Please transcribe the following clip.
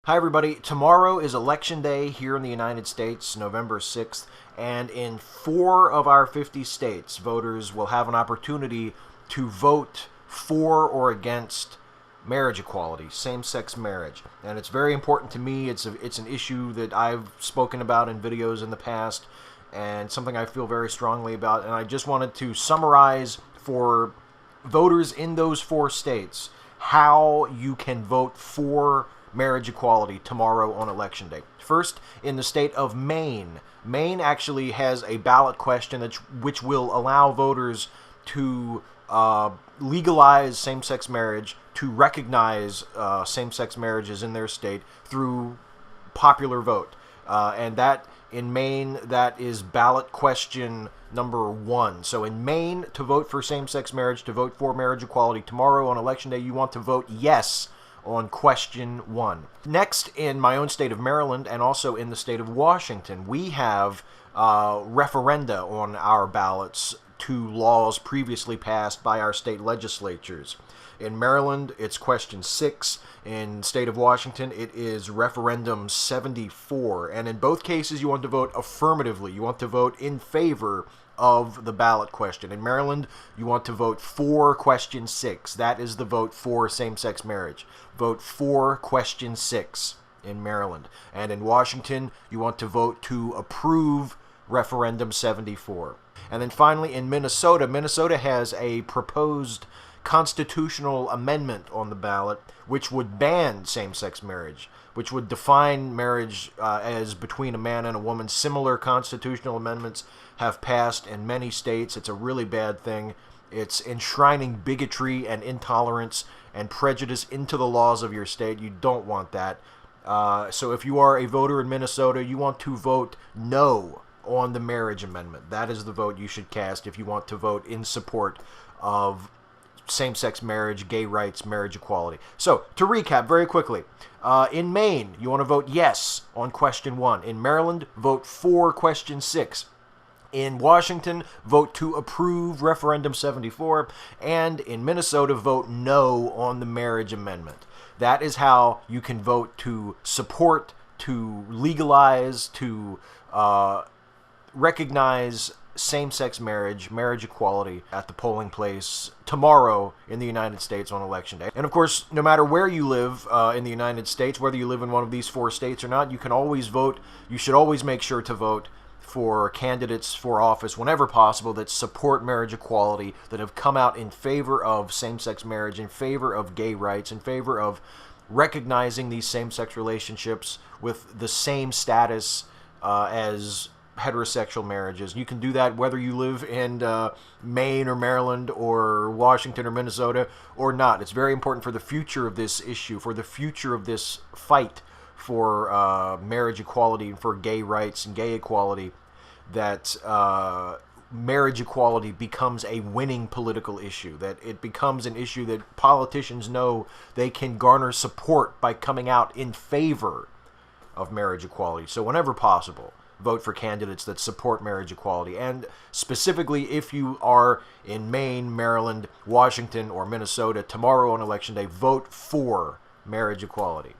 Hi everybody, tomorrow is Election Day here in the United States, November 6th, and in 4 of our 50 states, voters will have an opportunity to vote for or against marriage equality, same-sex marriage. And it's very important to me. It's an issue that I've spoken about in videos in the past, and something I feel very strongly about, and I just wanted to summarize for voters in those 4 states how you can vote for marriage equality tomorrow on Election Day. First, in the state of Maine. Maine actually has a ballot question which will allow voters to legalize same-sex marriage, to recognize same-sex marriages in their state through popular vote. And that, in Maine, that is ballot question number 1. So in Maine, to vote for same-sex marriage, to vote for marriage equality tomorrow on Election Day, you want to vote yes on question 1. Next, in my own state of Maryland and also in the state of Washington, we have referenda on our ballots to laws previously passed by our state legislatures. In Maryland, it's question 6. In the state of Washington, it is referendum 74. And in both cases, you want to vote affirmatively. You want to vote in favor of the ballot question. In Maryland, you want to vote for question 6. That is the vote for same-sex marriage. Vote for question 6 in Maryland. And in Washington, you want to vote to approve referendum 74. And then finally, in Minnesota, Minnesota has a proposed constitutional amendment on the ballot which would ban same-sex marriage, which would define marriage as between a man and a woman. Similar constitutional amendments have passed in many states. It's a really bad thing. It's enshrining bigotry and intolerance and prejudice into the laws of your state. You don't want that. So if you are a voter in Minnesota, you want to vote no on the marriage amendment. That is the vote you should cast if you want to vote in support of same-sex marriage, gay rights, marriage equality. So, to recap very quickly, in Maine, you want to vote yes on question 1. In Maryland, vote for question 6. In Washington, vote to approve referendum 74. And in Minnesota, vote no on the marriage amendment. That is how you can vote to support, to legalize, to recognize same-sex marriage, marriage equality at the polling place tomorrow in the United States on Election Day. And of course, no matter where you live in the United States, whether you live in one of these 4 states or not, you can always vote. You should always make sure to vote for candidates for office whenever possible that support marriage equality, that have come out in favor of same-sex marriage, in favor of gay rights, in favor of recognizing these same-sex relationships with the same status as heterosexual marriages. You can do that whether you live in Maine or Maryland or Washington or Minnesota or not. It's very important for the future of this issue, for the future of this fight for marriage equality and for gay rights and gay equality, that marriage equality becomes a winning political issue, that it becomes an issue that politicians know they can garner support by coming out in favor of marriage equality. So whenever possible, vote for candidates that support marriage equality. And specifically, if you are in Maine, Maryland, Washington, or Minnesota tomorrow on Election Day, vote for marriage equality.